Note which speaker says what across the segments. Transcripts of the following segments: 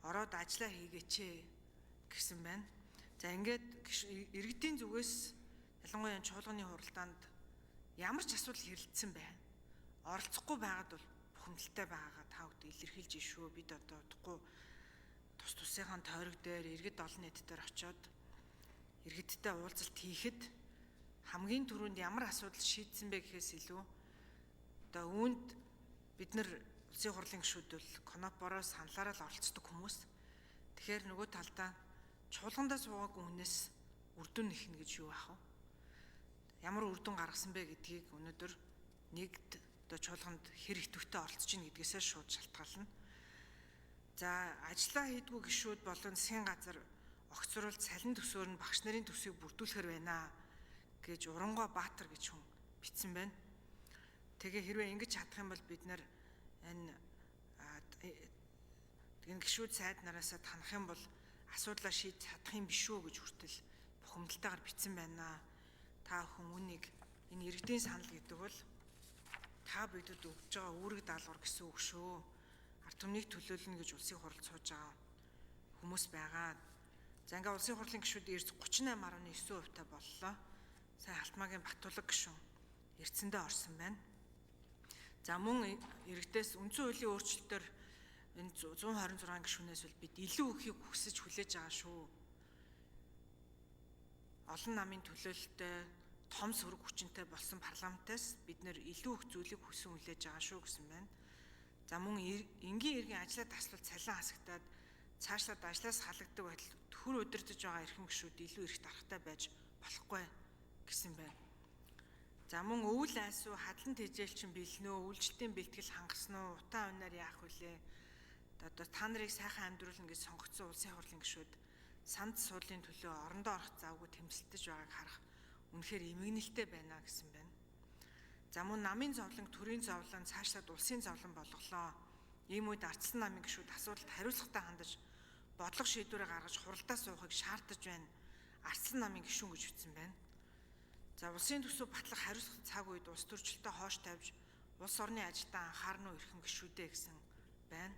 Speaker 1: ороод ажиллаа хийгээч гэсэн байна. За ингээд иргэдийн зүгээс ялангуяа чуулганы хуралдаанд ямар ч асуудал хэрэлдсэн байна. Оролцохгүй байгаад бол бухимдалтай байгаагаа та бүхэн илэрхийлж шүү. Бид одоо удахгүй тус тусынхаа тойрог дээр иргэд олон нийт дээр очиод иргэдтэй уулзалт хийхэд хамгийн түрүүнд ямар асуудал шийдсэн бэ гэхээс илүү одоо үүнд бид нар улсын хурлын гишүүд бол конопороо саналаараа л оролцдог хүмүүс. Тэгэхээр нөгөө талдаа чуулгандаа суугаагүй хүнээс үр дүн нэхнэ гэж юу аах вэ? Ямар үр дүн гаргасан бэ гэдгийг өнөөдөр нэгд одоо чуулганд хэр идэвхтэй оролцож ийн гэдгээсээ шууд шалтгаална. За ажиллаа хийдгүү гишүүд болон засгийн газар огцруулалт салин төсөөр нь багш нарын төсвийг бүрдүүлэхэр байна гэж Урангой Баатар гэж хүн бичсэн байна. Тэгээ хэрвээ ингэж чадах юм бол бид нар энэ гишүүд сайд нараасаа танах юм бол асуудлаа шийдэж чадах юм биш үү гэж хүртэл бухимдалтайгаар бичсэн байна. Та бүхэн үнийг энэ иргэдийн санал гэдэг бол та бидэд өгж байгаа үүрэг даалгавар гэсэн үг шүү. Ард түмнийг төлөөлнө гэж улсын хурал сууж байгаа хүмүүс байгаа. За ингээ улсын хурлын гишүүд эрс 38.9% та боллоо. Сая Алтмаагийн Батулаг гишүүн эрдсэндээ орсон байна. За мөн иргэдээс үндсэн хуулийн өөрчлөлтөөр энэ 126 гишүүнээс бол бид илүү ихийг хүсэж хүлээж байгаа шүү. Олон намын төлөөлөлтөй том сөрөг хүчинтэй болсон парламентаас бид нэр илүү их зүйлийг хүсэн хүлээж байгаа шүү гэсэн байна. За мөн энгийн иргэн ажлаа таслалт цалин хасагтаад цаашлаад ажлаас халагддаг байтал төр удирдах байгаа эрхэм гишүүд илүү их дарахтай байж болохгүй гэсэн байна. За мөн өвөл айсуу хадлан тэжээлчин бэлнөө, үйлчлэлтийн бэлтгэл хангасан уу, утаа унаар яах вүлээ? Одоо та нарыг сайхан амьдруулна гэж сонгогдсон улсын хурлын гишүүд санд суулын төлөө орондоо орох завгүй тэмцэлтэж байгааг харах үнэхээр эмгэнэлтэй байна гэсэн байна. За мөн намын зовлон, төрийн зовлон цаашлаад улсын зовлон болголоо. Ийм үед ардсан намын гишүүд асуудалд хариуцлагатай хандаж бодлого шийдвэрээ гаргаж хуралдаа суухыг шаардаж байна. Ардсан намын гишүүн гэж бичсэн байна. За улсын төсөв батлах хариуцлага цаг үед улс төрчлөлтөд хоош тавьж улс орны ажилдаа анхаарна уу эрхэм гишүүдээ гэсэн байна.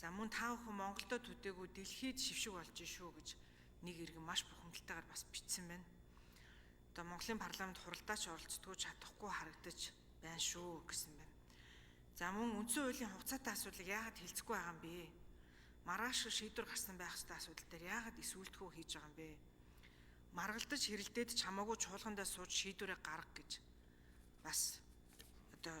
Speaker 1: За мөн та бүхэн Монголдо төдийгүй дэлхийд шившиг болж шүү гэж нэг иргэн маш бухимдалтайгаар бас бичсэн байна. Одоо Монголын парламент хуралдаач оролцдоггүй чадахгүй харагдаж байна шүү гэсэн байна. За мөн үндсэн хуулийн хугацаатай асуудлыг яагаад хэлцэхгүй байгаа юм бэ? Маргааш шийдвэр гарсан байх ёстой асуудал дээр яагаад эсвэлтгөө хийж байгаа юм бэ? Маргалдаж хэрэлдээд ч хамаагүй чуулгандаа сууж шийдвэрээ гарга гэж бас одоо